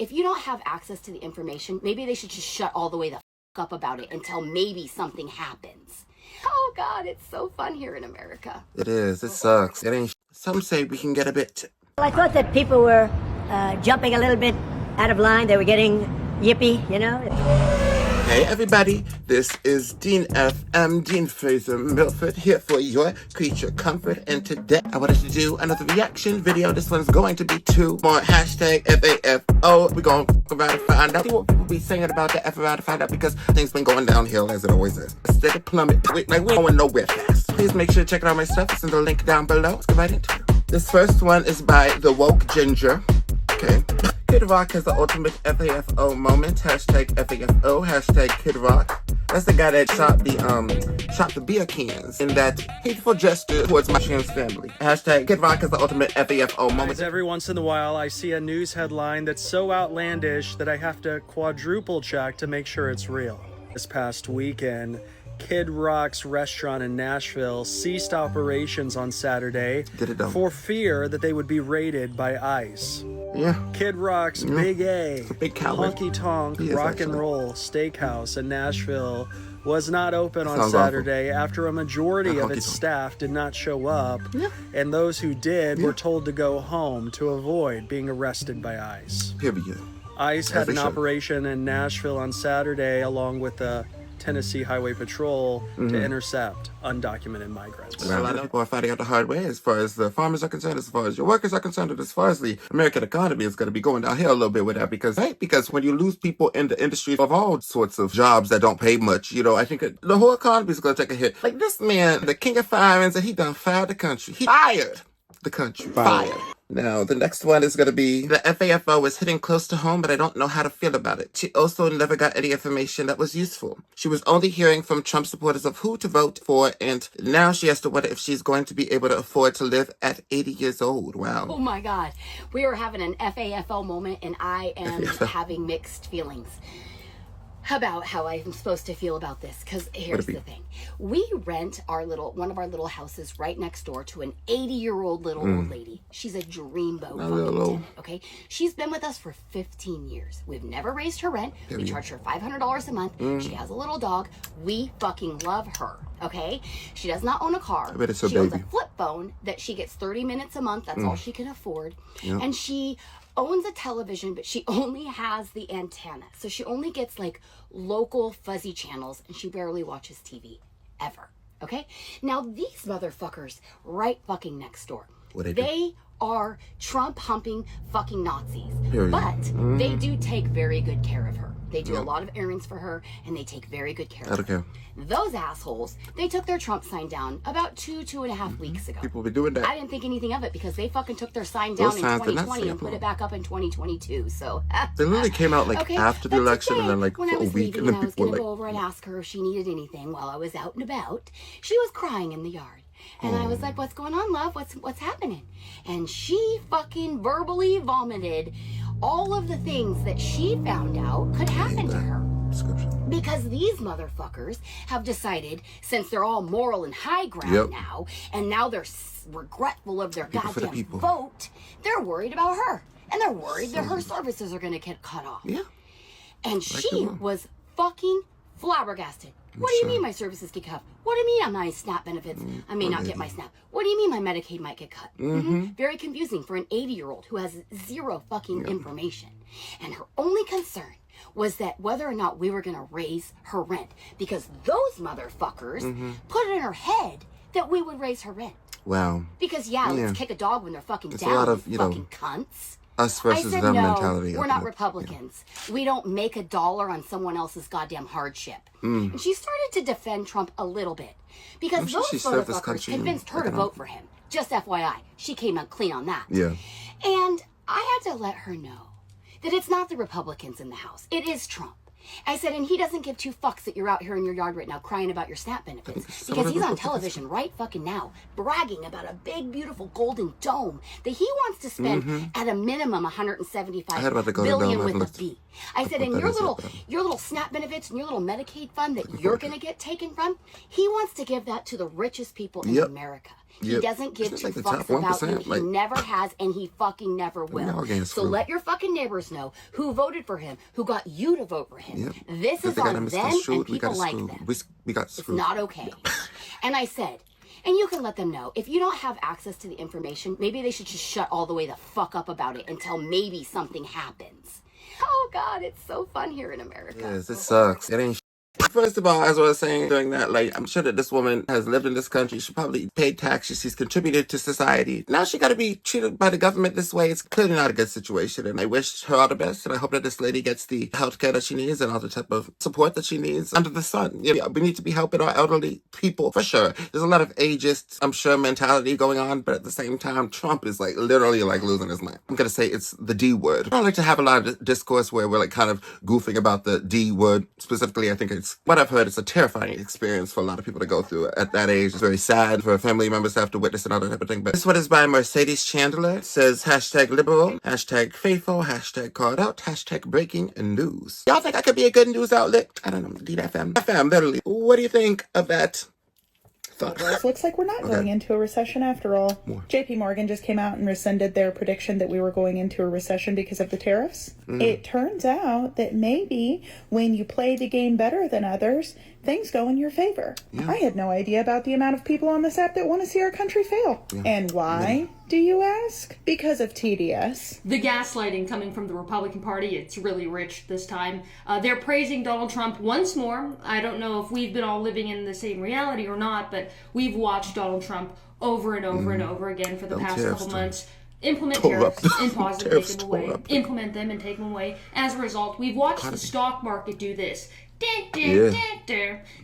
if you don't have access to the information, maybe they should just shut all the way the fuck up about it until maybe something happens. Oh God, it's so fun here in America. It is. It sucks. It ain't. Some say we can get a bit. Well, I thought that people were jumping a little bit out of line. They were getting yippy, you know. Hey everybody, this is Dean FM, Dean Fraser Milford, here for your creature comfort, and today I wanted to do another reaction video. This one's going to be 2 more hashtag FAFO. We're going to talk about it, find out what people be saying about the F around to find out, because things been going downhill as it always is. Instead of plummet, we going nowhere fast. Please make sure to check out my stuff. It's in the link down below. Let's get right into it. This first one is by The Woke Ginger. Okay. Kid Rock has the ultimate FAFO moment. Hashtag FAFO. Hashtag Kid Rock. That's the guy that shot the beer cans in that hateful gesture towards my trans family. Hashtag Kid Rock has the ultimate FAFO moment. Every once in a while, I see a news headline that's so outlandish that I have to quadruple check to make sure it's real. This past weekend, Kid Rock's restaurant in Nashville ceased operations on Saturday for fear that they would be raided by ICE. Yeah. Kid Rock's Big A, big honky tonk rock and roll steakhouse in Nashville was not open on Saturday after a majority of its staff did not show up, and those who did were told to go home to avoid being arrested by ICE. ICE had an operation in Nashville on Saturday along with the Tennessee Highway Patrol to intercept undocumented migrants. A lot of people are fighting out the hard way as far as the farmers are concerned, as far as your workers are concerned, and as far as the American economy is going to be going downhill a little bit with that, because when you lose people in the industry of all sorts of jobs that don't pay much, you know, I think the whole economy is going to take a hit. Like this man, the king of firings, and he done fired the country. He fired the country. Fired. Now, the next one is going to be, the FAFO is hitting close to home, but I don't know how to feel about it. She also never got any information that was useful. She was only hearing from Trump supporters of who to vote for, and now she has to wonder if she's going to be able to afford to live at 80 years old. Wow. Oh my God. We are having an FAFO moment, and I am having mixed feelings about how I'm supposed to feel about this, because here's the thing. We rent one of our little houses right next door to an 80-year-old little old lady. She's a dreamboat fucking tenant, okay? She's been with us for 15 years. We've never raised her rent. We charge her $500 a month. She has a little dog. We fucking love her, okay? She does not own a car. She owns a flip phone that she gets 30 minutes a month. That's all she can afford. And she owns a television, but she only has the antenna. So she only gets like local fuzzy channels, and she barely watches TV ever. Okay? Now these motherfuckers right fucking next door, they are Trump humping fucking Nazis. But they do take very good care of her. They do a lot of errands for her, and they take very good care of her. Those assholes, they took their Trump sign down about 2.5 weeks ago. People be doing that. I didn't think anything of it because they fucking took their sign down in 2020 and put it back up in 2022. So they literally came out like after the election, and then like when for I was a week, leaving, and then I was people gonna were go over and ask her if she needed anything while I was out and about. She was crying in the yard. And I was like, what's going on, love? What's happening? And she fucking verbally vomited all of the things that she found out could happen to her. Because these motherfuckers have decided, since they're all moral and high ground now, and now they're regretful of their goddamn vote, they're worried about her. And they're worried that her services are going to get cut off. And she was fucking flabbergasted. What do you mean my services get cut? What do you mean my SNAP benefits? I may not get my SNAP. What do you mean my Medicaid might get cut? Very confusing for an 80-year-old who has zero fucking information. And her only concern was that whether or not we were going to raise her rent, because those motherfuckers put it in her head that we would raise her rent. Wow. Because let's kick a dog when they're fucking down, a lot of, fucking cunts. Us versus them mentality. We're not Republicans. We don't make a dollar on someone else's goddamn hardship. And she started to defend Trump a little bit because those motherfuckers convinced her to vote for him. Just FYI, she came out clean on that. And I had to let her know that it's not the Republicans in the House. It is Trump. I said, and he doesn't give 2 fucks that you're out here in your yard right now crying about your SNAP benefits, because he's on television right fucking now bragging about a big, beautiful golden dome that he wants to spend at a minimum $175 billion with a B. I said, and your little SNAP benefits and your little Medicaid fund that you're going to get taken from, he wants to give that to the richest people in America. He doesn't give two fucks about you. He never has, and he fucking never will. So let your fucking neighbors know who voted for him, who got you to vote for him. This is on them and people like them. We got screwed. It's not okay. And I said, and you can let them know, if you don't have access to the information, maybe they should just shut all the way the fuck up about it until maybe something happens. Oh God, it's so fun here in America. Yes, it sucks. It ain't. First of all, as I was saying during that, like, I'm sure that this woman has lived in this country. She probably paid taxes. She's contributed to society. Now she got to be treated by the government this way. It's clearly not a good situation. And I wish her all the best. And I hope that this lady gets the health care that she needs and all the type of support that she needs under the sun. Yeah, we need to be helping our elderly people for sure. There's a lot of ageist, I'm sure, mentality going on. But at the same time, Trump is like literally like losing his mind. I'm going to say it's the D word. I don't like to have a lot of discourse where we're like kind of goofing about the D word. Specifically, I think it's what I've heard. It's a terrifying experience for a lot of people to go through at that age. It's very sad for family members to have to witness and all that type of thing. But this one is by Mercedes Chandler. It says #liberal, #FAFO, #called out, #breaking news. Y'all think I could be a good news outlet? I don't know. FM, literally. What do you think of that? It looks like we're not going into a recession after all. JP Morgan just came out and rescinded their prediction that we were going into a recession because of the tariffs. It turns out that maybe when you play the game better than others, things go in your favor. I had no idea about the amount of people on this app that want to see our country fail. And why, do you ask? Because of TDS. The gaslighting coming from the Republican Party, it's really rich this time. They're praising Donald Trump once more. I don't know if we've been all living in the same reality or not, but we've watched Donald Trump over and over and over again for the past couple months. Implement tariffs and pause them, take them away. Implement them and take them away. As a result, we've watched the stock market do this.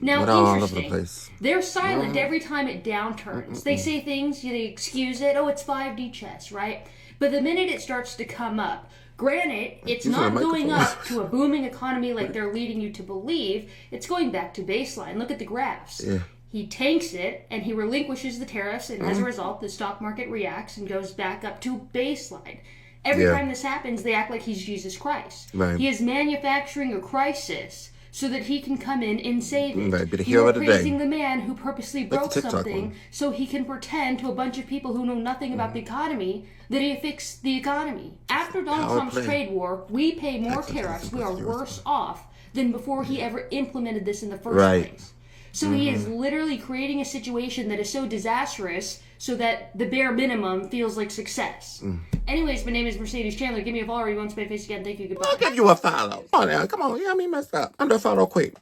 Now, interesting, they're silent every time it downturns. They say things, they excuse it, it's 5D chess, right? But the minute it starts to come up, granted, it's not going up to a booming economy like they're leading you to believe, it's going back to baseline. Look at the graphs. He tanks it, and he relinquishes the tariffs, and as a result, the stock market reacts and goes back up to baseline. Every time this happens, they act like he's Jesus Christ. He is manufacturing a crisis so that he can come in and save it. You're praising the man who purposely broke something so he can pretend to a bunch of people who know nothing about the economy that he fixed the economy. After Donald Trump's trade war, we pay more tariffs. We are worse off than before he ever implemented this in the first place. So he is literally creating a situation that is so disastrous so that the bare minimum feels like success. Anyways, my name is Mercedes Chandler. Give me a follow or you won't see my face again. Thank you. Goodbye. I'll give you a follow. Come on now. Come on. Yeah, I mean, messed up. Under follow quick.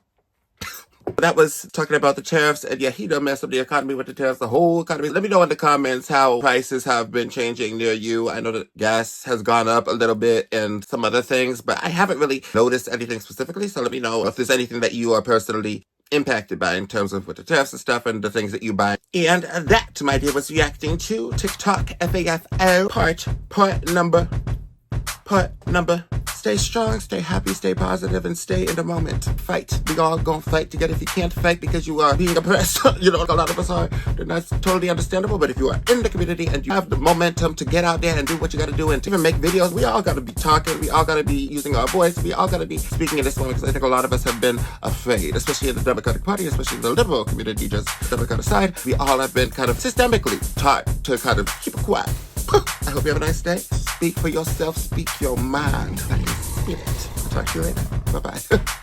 That was talking about the tariffs, and he done messed up the economy with the tariffs, the whole economy. Let me know in the comments how prices have been changing near you. I know that gas has gone up a little bit and some other things, but I haven't really noticed anything specifically, so let me know if there's anything that you are personally impacted by in terms of with the tariffs and stuff and the things that you buy. And that, my dear, was reacting to TikTok FAFO part number. Stay strong, stay happy, stay positive, and stay in the moment. Fight. We all gonna fight together. If you can't fight because you are being oppressed, a lot of us are, then that's totally understandable. But if you are in the community and you have the momentum to get out there and do what you gotta do and to even make videos, we all gotta be talking. We all gotta be using our voice. We all gotta be speaking in this moment because I think a lot of us have been afraid, especially in the Democratic Party, especially in the liberal community, just the Democratic side. We all have been kind of systemically taught to kind of keep it quiet. I hope you have a nice day. Speak for yourself. Speak your mind. That is it. Talk to you later. Bye-bye.